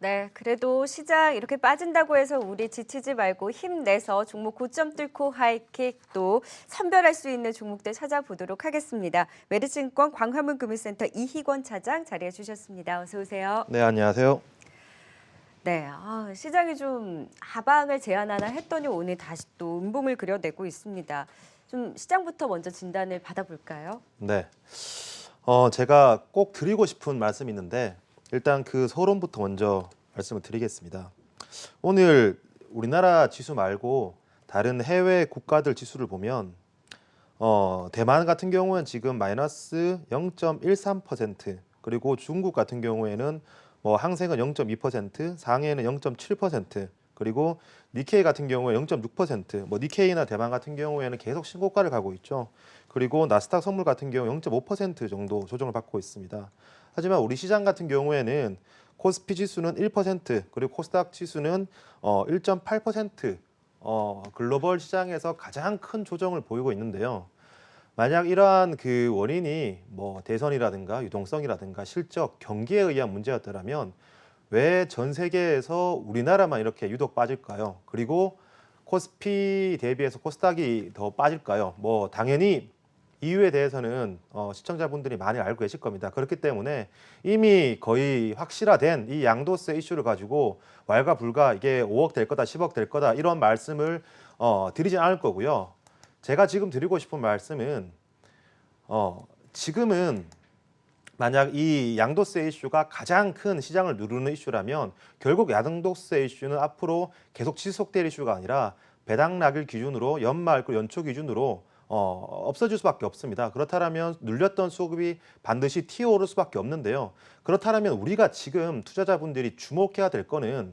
네, 그래도 시장 이렇게 빠진다고 해서 우리 지치지 말고 힘내서 종목 고점 뚫고 하이킥 또 선별할 수 있는 종목들 찾아보도록 하겠습니다. 메리츠증권 광화문금융센터 이희권 차장 자리해 주셨습니다. 어서 오세요. 네, 안녕하세요. 네, 시장이 좀 하방을 제한하나 했더니 오늘 다시 또 음봉을 그려내고 있습니다. 좀 시장부터 먼저 진단을 받아볼까요? 네, 제가 꼭 드리고 싶은 말씀이 있는데 일단 그 서론부터 먼저 말씀을 드리겠습니다. 오늘 우리나라 지수 말고 다른 해외 국가들 지수를 보면 대만 같은 경우는 지금 마이너스 0.13%, 그리고 중국 같은 경우에는 뭐 항생은 0.2%, 상해는 0.7%, 그리고 니케이 같은 경우에 0.6%, 뭐 니케이나 대만 같은 경우에는 계속 신고가를 가고 있죠. 그리고 나스닥 선물 같은 경우 0.5% 정도 조정을 받고 있습니다. 하지만 우리 시장 같은 경우에는 코스피 지수는 1%, 그리고 코스닥 지수는 1.8% 글로벌 시장에서 가장 큰 조정을 보이고 있는데요. 만약 이러한 그 원인이 뭐 대선이라든가 유동성이라든가 실적, 경기에 의한 문제였더라면 왜 전 세계에서 우리나라만 이렇게 유독 빠질까요? 그리고 코스피 대비해서 코스닥이 더 빠질까요? 뭐 당연히 이유에 대해서는 시청자분들이 많이 알고 계실 겁니다. 그렇기 때문에 이미 거의 확실화된 이 양도세 이슈를 가지고 왈가불가 이게 5억 될 거다, 10억 될 거다 이런 말씀을 드리진 않을 거고요. 제가 지금 드리고 싶은 말씀은 지금은 만약 이 양도세 이슈가 가장 큰 시장을 누르는 이슈라면 결국 양도세 이슈는 앞으로 계속 지속될 이슈가 아니라 배당락일 기준으로 연말 그 연초 기준으로 없어질 수밖에 없습니다. 그렇다면 눌렸던 수급이 반드시 튀어오를 수밖에 없는데요. 그렇다면 우리가 지금 투자자분들이 주목해야 될 거는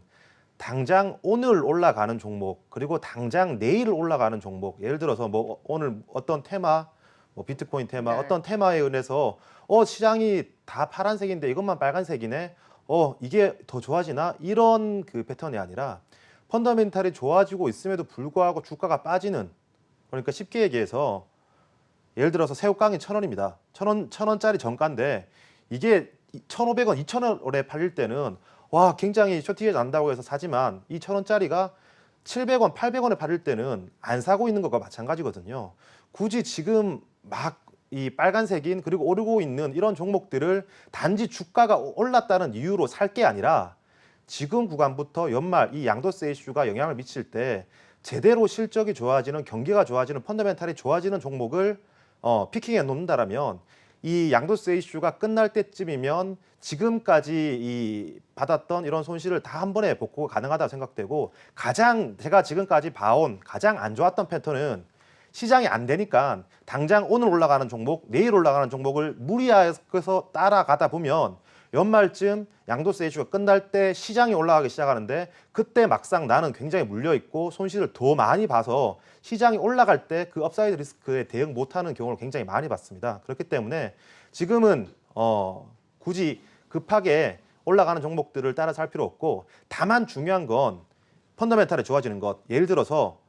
당장 오늘 올라가는 종목, 그리고 당장 내일 올라가는 종목, 예를 들어서 뭐 오늘 어떤 테마, 뭐 비트코인 테마, 네. 어떤 테마에 의해서 시장이 다 파란색인데 이것만 빨간색이네, 이게 더 좋아지나, 이런 그 패턴이 아니라 펀더멘탈이 좋아지고 있음에도 불구하고 주가가 빠지는, 그러니까 쉽게 얘기해서 예를 들어서 새우깡이 1,000원입니다. 1,000원짜리 정가인데 이게 1,500원, 2,000원에 팔릴 때는 와, 굉장히 쇼티게 난다고 해서 사지만 이 1,000원짜리가 700원, 800원에 팔릴 때는 안 사고 있는 것과 마찬가지거든요. 굳이 지금 막 이 빨간색인 그리고 오르고 있는 이런 종목들을 단지 주가가 올랐다는 이유로 살 게 아니라 지금 구간부터 연말 이 양도세 이슈가 영향을 미칠 때 제대로 실적이 좋아지는, 경기가 좋아지는, 펀더멘탈이 좋아지는 종목을 피킹해 놓는다라면 이 양도세 이슈가 끝날 때쯤이면 지금까지 이 받았던 이런 손실을 다 한 번에 복구가 가능하다고 생각되고, 가장 제가 지금까지 봐온 가장 안 좋았던 패턴은 시장이 안 되니까 당장 오늘 올라가는 종목, 내일 올라가는 종목을 무리해서 따라가다 보면 연말쯤 양도세 이슈가 끝날 때 시장이 올라가기 시작하는데 그때 막상 나는 굉장히 물려있고 손실을 더 많이 봐서 시장이 올라갈 때 그 업사이드 리스크에 대응 못하는 경우를 굉장히 많이 봤습니다. 그렇기 때문에 지금은 굳이 급하게 올라가는 종목들을 따라 살 필요 없고, 다만 중요한 건 펀더멘탈이 좋아지는 것. 예를 들어서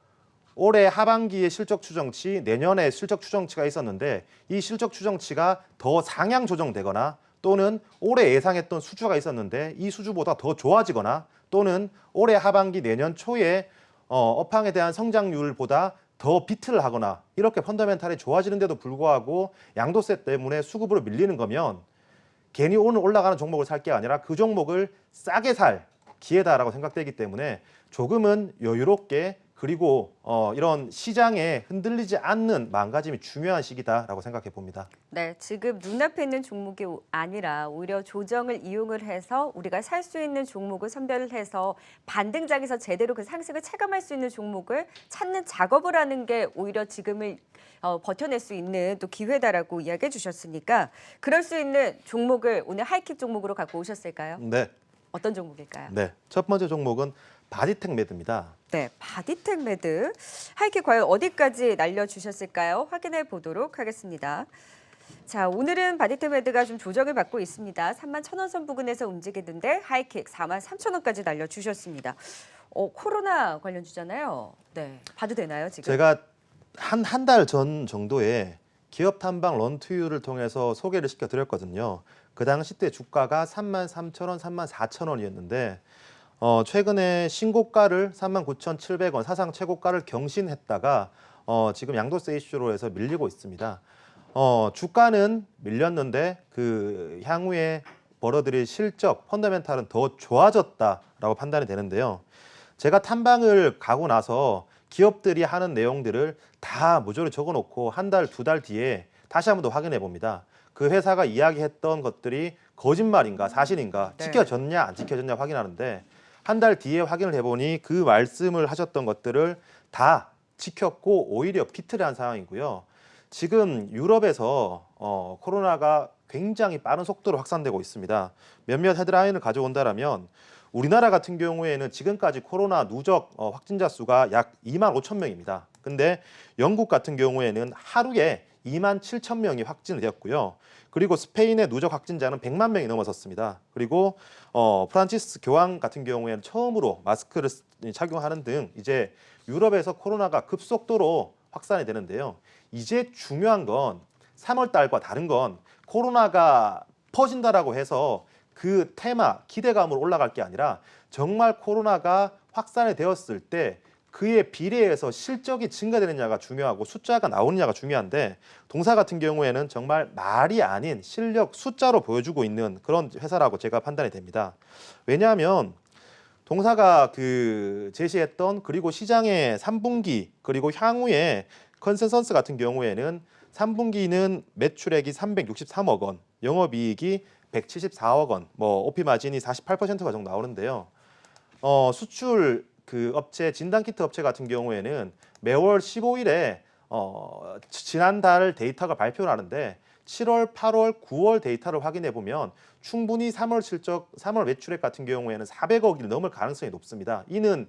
올해 하반기에 실적 추정치, 내년에 실적 추정치가 있었는데 이 실적 추정치가 더 상향 조정되거나, 또는 올해 예상했던 수주가 있었는데 이 수주보다 더 좋아지거나, 또는 올해 하반기 내년 초에 업황에 대한 성장률보다 더 비트를 하거나, 이렇게 펀더멘탈이 좋아지는데도 불구하고 양도세 때문에 수급으로 밀리는 거면 괜히 오늘 올라가는 종목을 살 게 아니라 그 종목을 싸게 살 기회다라고 생각되기 때문에 조금은 여유롭게, 그리고 이런 시장에 흔들리지 않는 마음가짐이 중요한 시기다라고 생각해 봅니다. 네, 지금 눈앞에 있는 종목이 아니라 오히려 조정을 이용을 해서 우리가 살 수 있는 종목을 선별을 해서 반등장에서 제대로 그 상승을 체감할 수 있는 종목을 찾는 작업을 하는 게 오히려 지금을 버텨낼 수 있는 또 기회다라고 이야기해 주셨으니까 그럴 수 있는 종목을 오늘 하이킥 종목으로 갖고 오셨을까요? 네, 어떤 종목일까요? 네. 첫 번째 종목은 바디텍 매드입니다. 네, 바디텍 매드 하이킥 과연 어디까지 날려주셨을까요? 확인해 보도록 하겠습니다. 자, 오늘은 바디텍 매드가 좀 조정을 받고 있습니다. 31,000원 선 부근에서 움직이는데 하이킥 43,000원까지 날려주셨습니다. 코로나 관련 주잖아요. 네, 봐도 되나요 지금? 제가 한 달 전 정도에 기업 탐방 런투유를 통해서 소개를 시켜드렸거든요. 그 당시 때 주가가 33,000원, 34,000원이었는데 최근에 신고가를 39,700원 사상 최고가를 경신했다가 지금 양도세 이슈로 해서 밀리고 있습니다. 주가는 밀렸는데 그 향후에 벌어들일 실적, 펀더멘탈은 더 좋아졌다라고 판단이 되는데요. 제가 탐방을 가고 나서 기업들이 하는 내용들을 다 모조리 적어놓고 한 달, 두 달 뒤에 다시 한 번 더 확인해 봅니다. 그 회사가 이야기했던 것들이 거짓말인가 사실인가 네. 지켜졌냐 안 지켜졌냐 확인하는데 한 달 뒤에 확인을 해보니 그 말씀을 하셨던 것들을 다 지켰고 오히려 비틀을 한 상황이고요. 지금 유럽에서 코로나가 굉장히 빠른 속도로 확산되고 있습니다. 몇몇 헤드라인을 가져온다라면 우리나라 같은 경우에는 지금까지 코로나 누적 확진자 수가 약 2만 5천 명입니다. 근데 영국 같은 경우에는 하루에 2만 7천 명이 확진이 되었고요. 그리고 스페인의 누적 확진자는 100만 명이 넘어섰습니다. 그리고 프란치스 교황 같은 경우에는 처음으로 마스크를 착용하는 등 이제 유럽에서 코로나가 급속도로 확산이 되는데요. 이제 중요한 건 3월 달과 다른 건 코로나가 퍼진다라고 해서 그 테마, 기대감으로 올라갈 게 아니라 정말 코로나가 확산이 되었을 때 그에 비례해서 실적이 증가되느냐가 중요하고 숫자가 나오느냐가 중요한데 동사 같은 경우에는 정말 말이 아닌 실력 숫자로 보여주고 있는 그런 회사라고 제가 판단이 됩니다. 왜냐하면 동사가 그 제시했던 그리고 시장의 3분기 그리고 향후에 컨센서스 같은 경우에는 3분기는 매출액이 363억 원, 영업이익이 174억 원, 뭐 OP 마진이 48%가 정도 나오는데요. 수출 그 업체 진단키트 업체 같은 경우에는 매월 15일에 지난달 데이터가 발표를 하는데 7월, 8월, 9월 데이터를 확인해 보면 충분히 3월 실적, 3월 매출액 같은 경우에는 400억이 넘을 가능성이 높습니다. 이는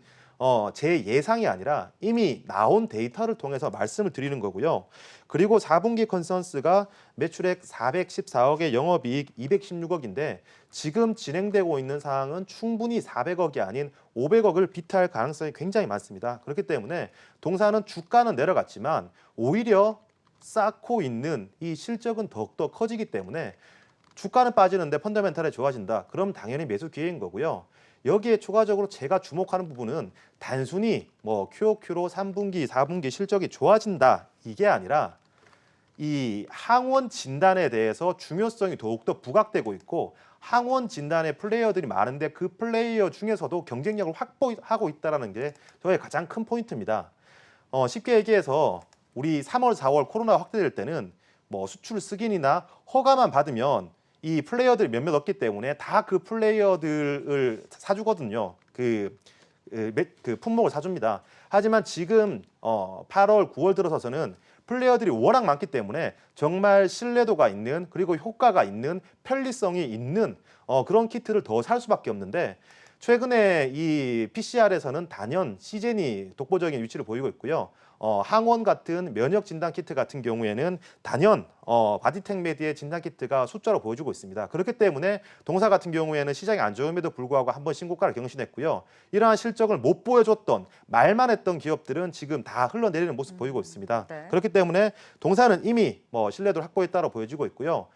제 예상이 아니라 이미 나온 데이터를 통해서 말씀을 드리는 거고요. 그리고 4분기 컨센서스가 매출액 414억에 영업이익 216억인데 지금 진행되고 있는 상황은 충분히 400억이 아닌 500억을 비트할 가능성이 굉장히 많습니다. 그렇기 때문에 동사는 주가는 내려갔지만 오히려 쌓고 있는 이 실적은 더욱더 커지기 때문에 주가는 빠지는데 펀더멘탈이 좋아진다. 그럼 당연히 매수 기회인 거고요. 여기에 추가적으로 제가 주목하는 부분은 단순히 뭐 QOQ로 3분기, 4분기 실적이 좋아진다 이게 아니라 이 항원 진단에 대해서 중요성이 더욱더 부각되고 있고 항원 진단의 플레이어들이 많은데 그 플레이어 중에서도 경쟁력을 확보하고 있다는 게 저의 가장 큰 포인트입니다. 쉽게 얘기해서 우리 3월, 4월 코로나 확대될 때는 뭐 수출 승인이나 허가만 받으면 이 플레이어들이 몇몇 없기 때문에 다 그 플레이어들을 사주거든요. 그 품목을 사줍니다. 하지만 지금 8월, 9월 들어서서는 플레이어들이 워낙 많기 때문에 정말 신뢰도가 있는 그리고 효과가 있는 편리성이 있는 그런 키트를 더 살 수밖에 없는데 최근에 이 PCR에서는 단연 시젠이 독보적인 위치를 보이고 있고요. 항원 같은 면역 진단 키트 같은 경우에는 단연 바디텍 메디의 진단 키트가 숫자로 보여주고 있습니다. 그렇기 때문에 동사 같은 경우에는 시장이 안 좋음에도 불구하고 한번 신고가를 경신했고요. 이러한 실적을 못 보여줬던 말만 했던 기업들은 지금 다 흘러내리는 모습 보이고 있습니다. 네. 그렇기 때문에 동사는 이미 신뢰도를 확보했다고 보여지고 있고요.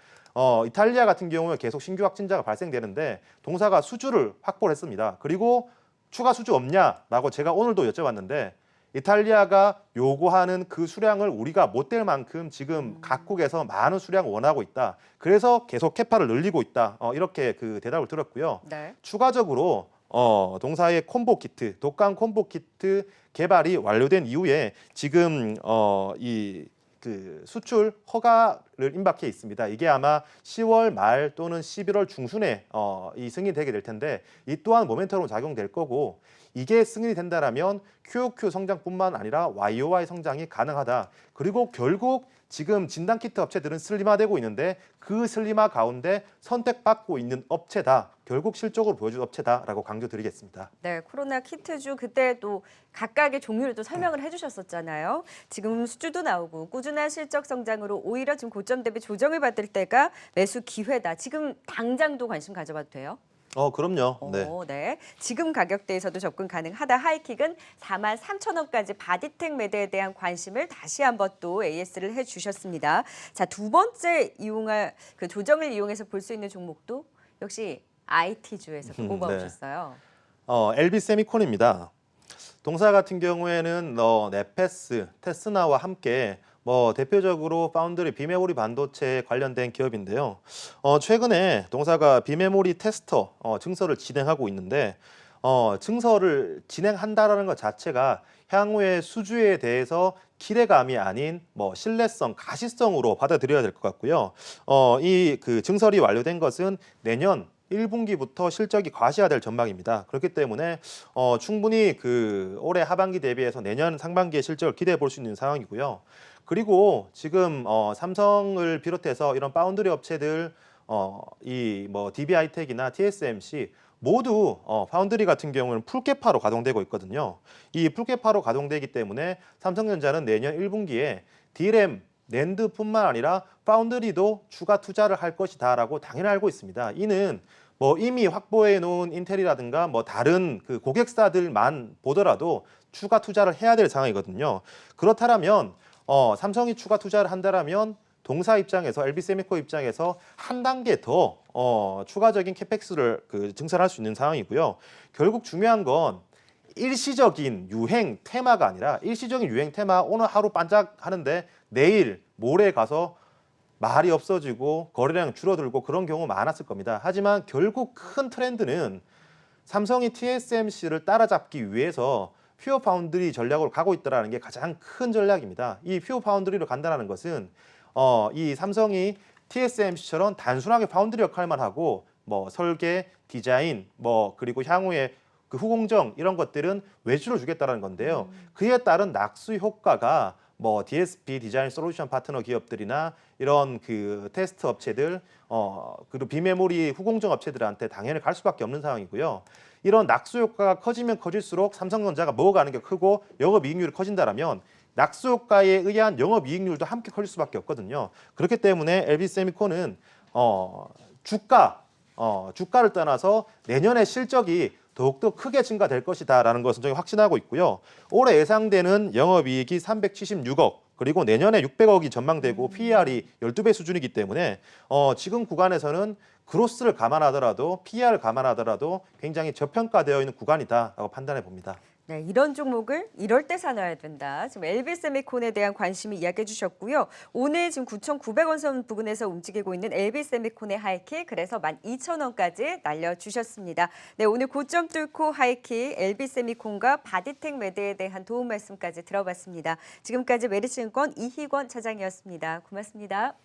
이탈리아 같은 경우에 계속 신규 확진자가 발생되는데 동사가 수주를 확보를 했습니다. 그리고 추가 수주 없냐라고 제가 오늘도 여쭤봤는데 이탈리아가 요구하는 그 수량을 우리가 못 될 만큼 지금 각국에서 많은 수량을 원하고 있다. 그래서 계속 캐파를 늘리고 있다. 이렇게 그 대답을 들었고요. 네. 추가적으로 동사의 콤보 키트, 독감 콤보 키트 개발이 완료된 이후에 지금 그 수출 허가를 임박해 있습니다. 이게 아마 10월 말 또는 11월 중순에 이 승인이 되게 될 텐데 이 또한 모멘텀으로 작용될 거고 이게 승인이 된다라면 QOQ 성장뿐만 아니라 YOY 성장이 가능하다. 그리고 결국 지금 진단키트 업체들은 슬림화되고 있는데 그 슬림화 가운데 선택받고 있는 업체다. 결국 실적으로 보여준 업체다라고 강조드리겠습니다. 네, 코로나 키트주 그때 또 각각의 종류를 또 설명을 해주셨었잖아요. 지금 수주도 나오고 꾸준한 실적 성장으로 오히려 지금 고점 대비 조정을 받을 때가 매수 기회다. 지금 당장도 관심 가져봐도 돼요? 그럼요. 네. 네. 지금 가격대에서도 접근 가능하다. 하이킥은 43,000원까지 바디텍 매대에 대한 관심을 다시 한번 또 AS를 해주셨습니다. 자, 두 번째 이용할 그 조정을 이용해서 볼 수 있는 종목도 역시 IT주에서 네. 뽑아오셨어요. LB 세미콘입니다. 동사 같은 경우에는 네페스, 테스나와 함께 대표적으로 파운드리 비메모리 반도체에 관련된 기업인데요. 최근에 동사가 비메모리 테스터 증설을 진행하고 있는데 증설을 진행한다라는 것 자체가 향후의 수주에 대해서 기대감이 아닌 신뢰성, 가시성으로 받아들여야 될 것 같고요. 이 그 증설이 완료된 것은 내년 1분기부터 실적이 과시화될 전망입니다. 그렇기 때문에 충분히 그 올해 하반기 대비해서 내년 상반기의 실적을 기대해 볼 수 있는 상황이고요. 그리고 지금 삼성을 비롯해서 이런 파운드리 업체들 이 DB하이텍이나 TSMC 모두 파운드리 같은 경우는 풀캐파로 가동되고 있거든요. 이 풀캐파로 가동되기 때문에 삼성전자는 내년 1분기에 D램 낸드뿐만 아니라 파운드리도 추가 투자를 할 것이다라고 당연히 알고 있습니다. 이는 이미 확보해 놓은 인텔이라든가 다른 그 고객사들만 보더라도 추가 투자를 해야 될 상황이거든요. 그렇다면 삼성이 추가 투자를 한다라면 동사 입장에서 LB세미코 입장에서 한 단계 더 추가적인 캐펙스를 증설할 수 있는 상황이고요. 결국 중요한 건 일시적인 유행 테마가 아니라 일시적인 유행 테마 오늘 하루 반짝하는데 내일 모레 가서 말이 없어지고 거래량 줄어들고 그런 경우 많았을 겁니다. 하지만 결국 큰 트렌드는 삼성이 TSMC를 따라잡기 위해서 퓨어 파운드리 전략으로 가고 있다는 게 가장 큰 전략입니다. 이 퓨어 파운드리로 간다는 것은 이 삼성이 TSMC처럼 단순하게 파운드리 역할만 하고 설계, 디자인, 그리고 향후에 그 후공정 이런 것들은 외주를 주겠다는 건데요. 그에 따른 낙수 효과가 DSP 디자인 솔루션 파트너 기업들이나 이런 그 테스트 업체들 그리고 비메모리 후공정 업체들한테 당연히 갈 수밖에 없는 상황이고요. 이런 낙수 효과가 커지면 커질수록 삼성전자가 먹어가는 게 크고 영업이익률이 커진다라면 낙수 효과에 의한 영업이익률도 함께 커질 수밖에 없거든요. 그렇기 때문에 LB세미콘은 주가를 떠나서 내년의 실적이 더욱더 크게 증가될 것이다라는 것은 저희 확신하고 있고요. 올해 예상되는 영업이익이 376억 그리고 내년에 600억이 전망되고 PER이 12배 수준이기 때문에 지금 구간에서는 그로스를 감안하더라도 PER을 감안하더라도 굉장히 저평가되어 있는 구간이다라고 판단해 봅니다. 네, 이런 종목을 이럴 때 사놔야 된다. 지금 LB세미콘에 대한 관심을 이야기해 주셨고요. 오늘 지금 9,900원 선 부근에서 움직이고 있는 LB세미콘의 하이킥, 그래서 12,000원까지 날려주셨습니다. 네, 오늘 고점 뚫고 하이킥, LB세미콘과 바디텍 매대에 대한 도움 말씀까지 들어봤습니다. 지금까지 메리츠증권 이희권 차장이었습니다. 고맙습니다.